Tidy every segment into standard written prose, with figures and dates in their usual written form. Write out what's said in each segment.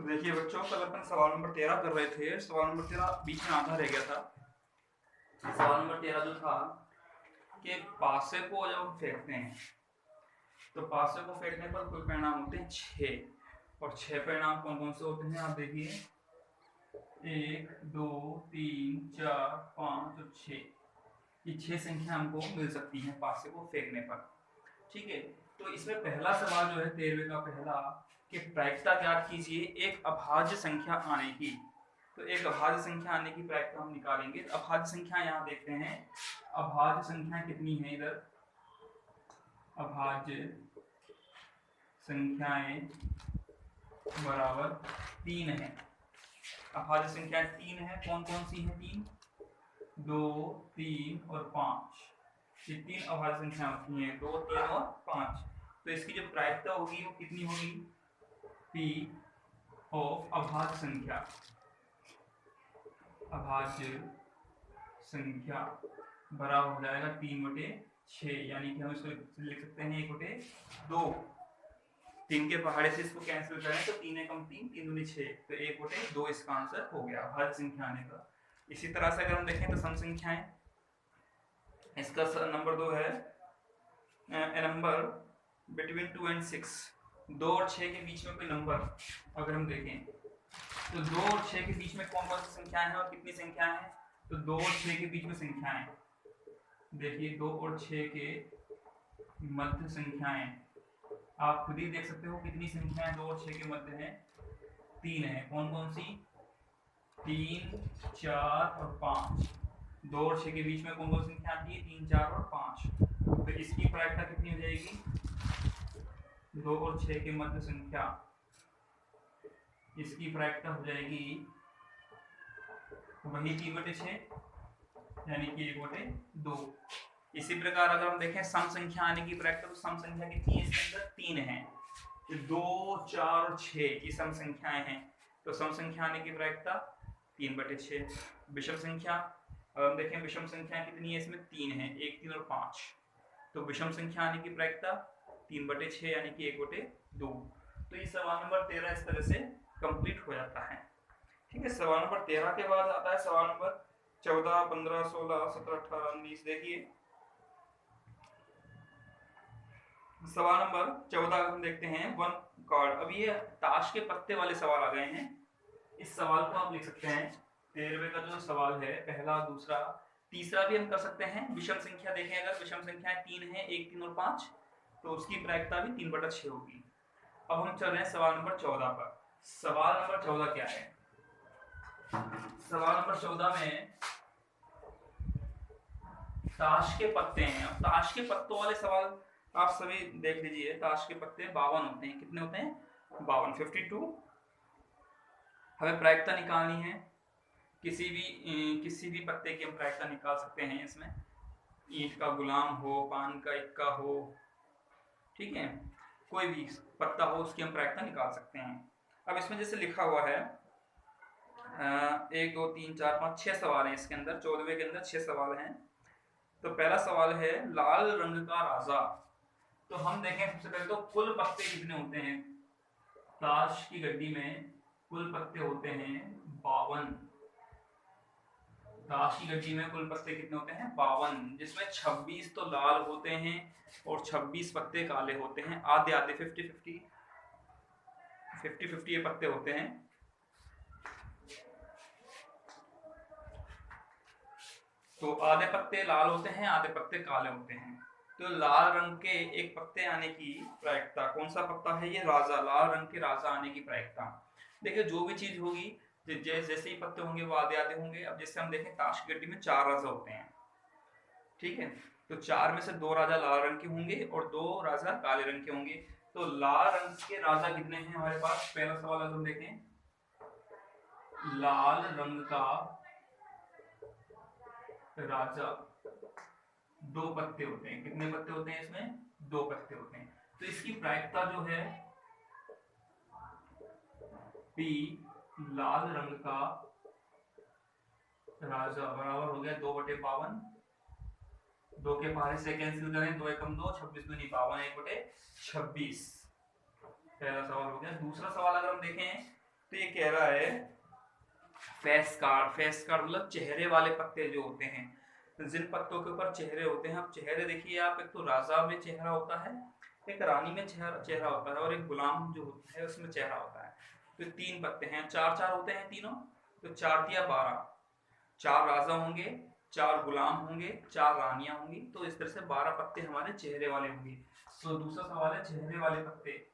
तो देखिए बच्चों, कल अपन सवाल नंबर 13 कर रहे थे। सवाल नंबर 13 बीच में आधा रह गया था। सवाल नंबर 13 जो था कि पासे को जब हम फेंकते हैं तो पासे को फेंकने पर कुल परिणाम होते हैं 6। और 6 परिणाम कौन कौन से होते हैं आप देखिए, 1 2 3 4 5 और 6। ये 6 संख्या हमको मिल सकती है पासे को फेंकने पर। ठीक है, तो इसमें पहला सवाल जो है 13वें का पहला, कि प्रायिकता ज्ञात कीजिए एक अभाज्य संख्या आने की। तो एक अभाज्य संख्या आने की प्रायिकता हम निकालेंगे। तो अभाज्य संख्या यहाँ देखते हैं, अभाज्य संख्या कितनी है इधर, अभाज्य संख्याएं बराबर 3 है। अभाज्य संख्या 3 है। कौन कौन सी है? 3, 2 3 और 5। ये 3 अभाज्य संख्या होती हैं, 2 3 और 5। तो इसकी जो प्रायिकता होगी वो कितनी होगी? P ऑफ अभाज्य संख्या, अभाज्य संख्या बराबर हो जाएगा 3/6। यानी कि हम इसको लिख सकते हैं 1/2। 3 के पहाड़े से इसको कैंसिल करें तो 3 एकम 3, 3 दूनी 6, तो 1/2 इसका आंसर हो गया अभाज्य संख्या आने का। इसी तरह से अगर हम देखें तो सम संख्याएं, इसका नंबर 2 है ए नंबर बिटवीन 2 and 6। 2 और 6 के बीच में कोई नंबर अगर हम देखें तो 2 और 6 के बीच में कौन कौन सी संख्याएं हैं और कितनी संख्याएं हैं? तो 2 और 6 के बीच में संख्याएं देखिए, 2 और 6 के मध्य संख्याएं आप खुद ही देख सकते हो कितनी संख्याएं 2 और 6 के मध्य हैं, 3 है। कौन कौन सी? 3 4 और 5। 2 और 6 के बीच में कौन कौन सी संख्या आती है? 3 4 और 5। तो इसकी प्रायिकता कितनी हो जाएगी? 2 और 6 के मध्य संख्या, इसकी प्रायिकता हो जाएगी वही 3/6 यानी कि 1/2। इसी प्रकार अगर हम देखें सम संख्या आने की प्रायिकता, तो सम संख्या कितनी है? इसके अंदर 3 है। तो 2 4 और 6 ये सम संख्याएं हैं, तो सम संख्या आने की प्रायिकता 3/6। विषम संख्या अगर हम देखें, विषम संख्या कितनी है? इसमें 3 है, 1 3 और 5। तो विषम संख्या आने की प्रायिकता 3/6 यानी कि 1/2। तो ये सवाल नंबर 13 इस तरह से कंप्लीट हो जाता है। ठीक है, सवाल नंबर 13 के बाद आता है सवाल नंबर 14 15 16 17 18 19। देखिए सवाल नंबर 14 हम देखते हैं, 1 कार्ड। अब ये ताश के पत्ते वाले सवाल आ गए हैं। इस सवाल को आप लिख सकते हैं, 13वें का जो सवाल है पहला, दूसरा, तीसरा भी हम कर सकते हैं। विषम संख्या देखें, अगर विषम संख्या 3 है, 1 3 और 5, तो उसकी प्रायिकता भी 3/6 होगी। अब हम चल रहे हैं सवाल नंबर 14 पर। सवाल नंबर 14 क्या है? सवाल नंबर 14 में ताश के पत्ते हैं। अब ताश के पत्तों वाले सवाल आप सभी देख लीजिए। ताश के पत्ते 52 होते हैं। कितने होते हैं? 52, 52। हमें प्रायिकता निकालनी है। किसी भी पत्ते की हम प्रायिकता निकाल सकते हैं। इसमें ईंट का गुलाम हो, पान का इक्का हो, ठीक है, कोई भी पत्ता हो उसकी हम प्रायिकता निकाल सकते हैं। अब इसमें जैसे लिखा हुआ है 1 2 3 4 5 6 सवाल हैं इसके अंदर। 14वें के अंदर 6 सवाल हैं। तो पहला सवाल है लाल रंग का राजा। तो हम देखें सबसे पहले तो कुल पत्ते कितने होते हैं। ताश की गड्डी में कुल पत्ते होते हैं 52। ताश की गड्डी में कुल पत्ते कितने होते हैं? 52, जिसमें 26 तो लाल होते हैं और 26 पत्ते काले होते हैं। आधे आधे 50-50 ये पत्ते होते हैं। तो आधे पत्ते लाल होते हैं, आधे पत्ते काले होते हैं। तो लाल रंग के एक पत्ते आने की प्रायिकता, कौन सा पत्ता है ये? राजा। लाल रंग के राजा आने की प्रायिकता, देखिए जो भी चीज होगी जैसे ही पत्ते होंगे वो आधे आधे होंगे। अब जैसे हम देखें ताश की गड्डी में 4 राजा होते हैं, ठीक है, तो 4 में से 2 राजा लाल रंग के होंगे और 2 राजा काले रंग के होंगे। तो लाल रंग के राजा कितने हैं हमारे पास? पहला सवाल अगर हम देखें, लाल रंग का राजा 2 पत्ते होते हैं। कितने पत्ते होते हैं इसमें? 2 पत्ते होते हैं। तो इसकी प्रायिकता जो है P लाल रंग का राजा बराबर हो गया 2/52। 2 के पहाड़े से कैंसिल करें, 2 एकम 2, 26 दूनी 52, 1/26। पहला सवाल हो गया। दूसरा सवाल अगर हम देखें तो ये कह रहा है फेस कार्ड। फेस कार्ड मतलब चेहरे वाले पत्ते जो होते हैं, जिन पत्तों के ऊपर चेहरे होते हैं। अब चेहरे देखिए आप, एक तो राजा में चेहरा होता है, एक रानी में चेहरा होता है, और एक गुलाम जो होता है उसमें चेहरा होता है। तो 3 पत्ते हैं, 4-4 होते हैं तीनों, तो 4 दिया 12। 4 राजा होंगे, 4 गुलाम होंगे, 4 रानियां होंगी, तो इस तरह से 12 पत्ते हमारे चेहरे वाले होंगे। तो दूसरा सवाल है चेहरे वाले पत्ते।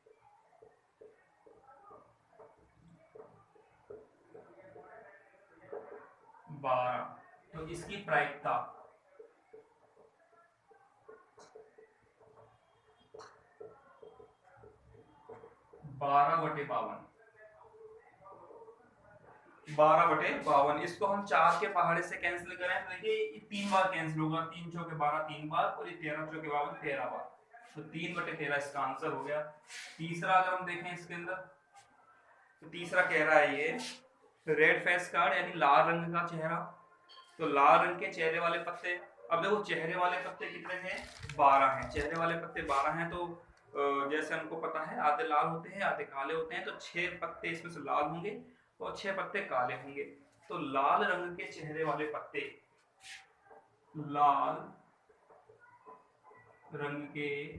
12, तो इसकी प्रायिकता 12/52। 12/52। इसको हम 4 के पहाड़े से कैंसिल करें तो देखिए 3 बार कैंसिल होगा, 3 चौके 12 3 बार, और ये 13 चौके 52 13 बार, तो 3/13 इसका आंसर हो गया। तीसरा अगर हम देखें इसके अंदर, तो तीसरा कह रहा है ये रेड फेस कार्ड यानी लाल रंग का चेहरा। तो लाल रंग के चेहरे वाले पत्ते, अब देखो चेहरे वाले पत्ते कितने हैं, 12 हैं। चेहरे वाले पत्ते 12 हैं, तो जैसे हमको पता है आधे लाल होते हैं आधे काले होते हैं, तो 6 पत्ते इसमें से लाल होंगे और 6 पत्ते काले होंगे। तो लाल रंग के चेहरे वाले पत्ते, लाल रंग के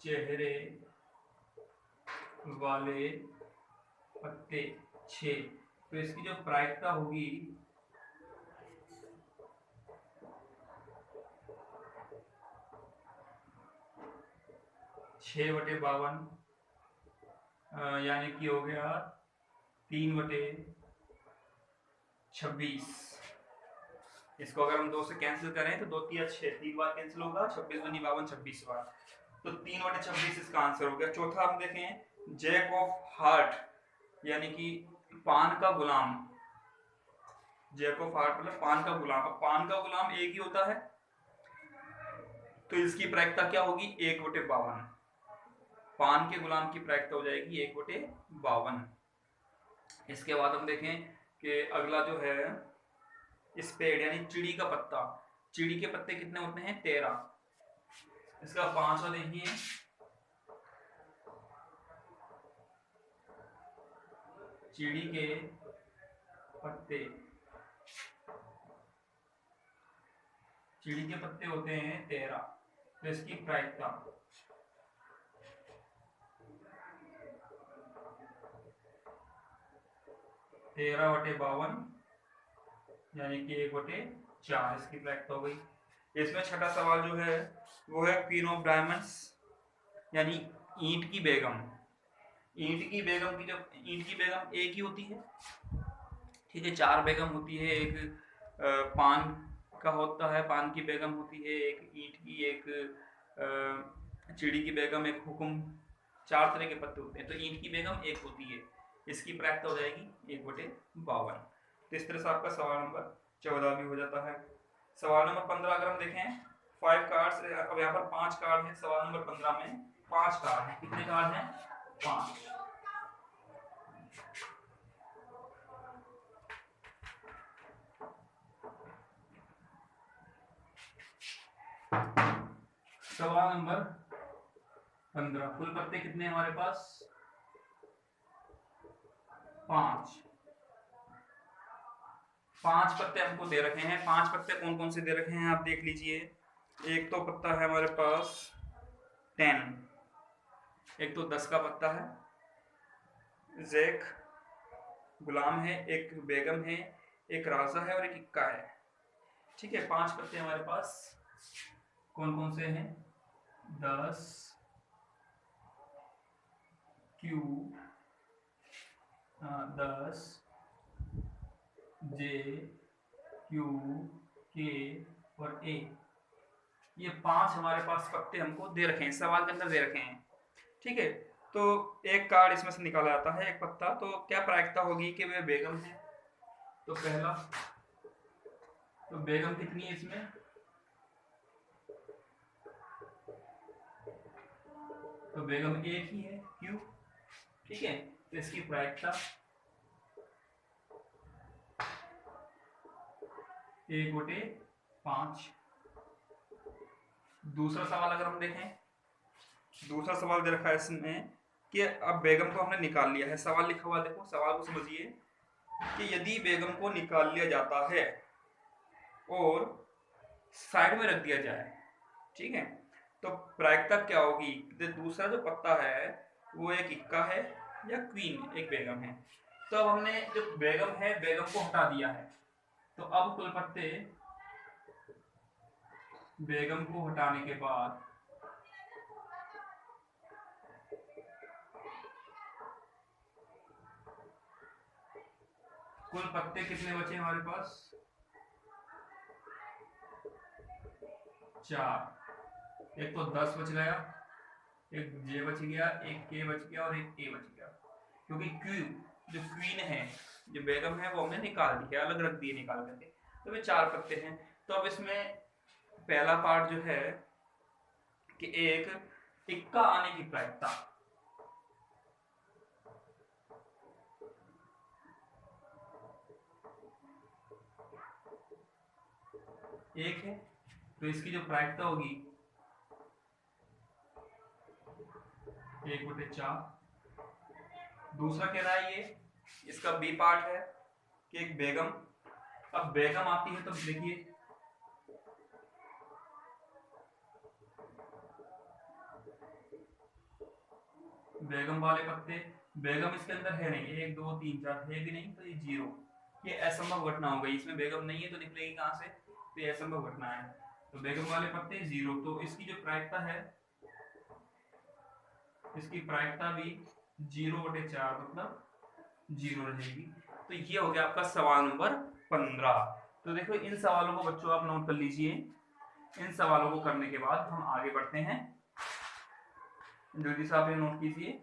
चेहरे वाले पत्ते 6, तो इसकी जो प्रायिकता होगी 6/52, यानी कि हो गया 3/26। इसको अगर हम 2 से कैंसिल करें तो 2 3 6, 3 बार कैंसिल होगा, 26 दूनी 52, 26 बार, तो 3/26 इसका आंसर हो गया। चौथा हम देखें जैक ऑफ हार्ट, यानी कि पान का गुलाम। जैक ऑफ हार्ट मतलब पान का गुलाम। अब पान का गुलाम एक ही होता है, तो इसकी प्रायिकता क्या होगी 1/52। पान के गुलाम की प्रायिकता हो जाएगी 1/52। इसके बाद हम देखें कि अगला जो है स्पेड यानी चिड़ी का पत्ता। चिड़ी के पत्ते कितने होते हैं 13। इसका 5वां देखिए, चिड़ी के पत्ते, चिड़ी के पत्ते होते हैं 13, तो इसकी प्रायिकता 13/52 यानी कि 1/4 इसकी प्रायिकता हो गई। इसमें छठा सवाल जो है वो है क्वीन ऑफ डायमंड्स यानी ईंट की बेगम। ईंट की बेगम की, जब ईंट की बेगम एक ही होती है, ठीक है, 4 बेगम होती है। एक पान का होता है, पान की बेगम होती है, एक ईंट की, एक चिड़ी की बेगम, एक हुकुम, 4 तरह के पत्ते होते हैं, तो ईंट की बेगम एक होती है। इसकी प्रायिकता हो जाएगी 1/52। तो इस तरह से आपका सवाल नंबर 14 भी हो जाता है। सवाल नंबर 15 अगर हम देखें 5 कार्ड्स, अब यहाँ पर 5 कार्ड है। सवाल नंबर 15 में 5 कार्ड है। कितने कार्ड हैं 5। सवाल नंबर 15, कुल पत्ते कितने हमारे पास 5। 5 पत्ते हमको दे रखे हैं। 5 पत्ते कौन कौन से दे रखे हैं आप देख लीजिए। एक तो पत्ता है हमारे पास 10, एक तो 10 का पत्ता है, जैक गुलाम है, एक बेगम है, एक राजा है और एक इक्का है। ठीक है, 5 पत्ते हमारे पास कौन कौन से हैं 10 Q, 10 J, Q, K और A। ये 5 हमारे पास पत्ते हमको दे रखे हैं, सवाल के अंदर दे रखे हैं। ठीक है, तो एक कार्ड इसमें से निकाला जाता है, एक पत्ता, तो क्या प्रायिकता होगी कि वे बेगम है। तो पहला, तो बेगम कितनी है इसमें, तो बेगम एक ही है क्यों। ठीक है, तो इसकी प्रायिकता 1/5। दूसरा सवाल अगर हम देखें, दूसरा सवाल दे रखा है इसमें कि अब बेगम को हमने निकाल लिया है, सवाल लिखा हुआ देखो, सवाल को समझिए कि यदि बेगम को निकाल लिया जाता है और साइड में रख दिया जाए, ठीक है, तो प्रायिकता क्या होगी? तो दूसरा जो पत्ता है वो एक इक्का है या क्वीन एक बेगम है। तो अब हमने जो बेगम है, बेगम को हटा दिया है, तो अब कुल पत्ते बेगम को हटाने के बाद कुल पत्ते कितने बचे हमारे पास? 4। एक तो 10 बच गया, एक जे बच गया, एक के बच गया और एक ए बच गया, क्योंकि क्यू जो क्वीन है, जो बेगम है, वो हमने निकाल दी है, अलग रख दिए निकाल करके। तो वे 4 पत्ते हैं। तो अब इसमें पहला पार्ट जो है कि एक इक्का आने की प्रायिकता, एक है, तो इसकी जो प्रायिकता होगी 1/4। दूसरा कह रहा है ये, इसका बी पार्ट है कि एक बेगम, अब बेगम आती है तो देखिए बेगम वाले पत्ते, बेगम इसके अंदर है नहीं, 1 2 3 4 है भी नहीं, तो ये 0, ये असंभव घटना हो गई। इसमें बेगम नहीं है तो निकलेगी कहां से? तो ये असंभव घटना है, तो बेगम वाले पत्ते 0। तो इसकी जो प्रायिकता है, इसकी प्रायिकता भी 0/4 मतलब 0 रहेगी। तो ये हो गया आपका सवाल नंबर 15। तो देखो इन सवालों को बच्चों आप नोट कर लीजिए। इन सवालों को करने के बाद हम आगे बढ़ते हैं। जल्दी से आप ये नोट कीजिए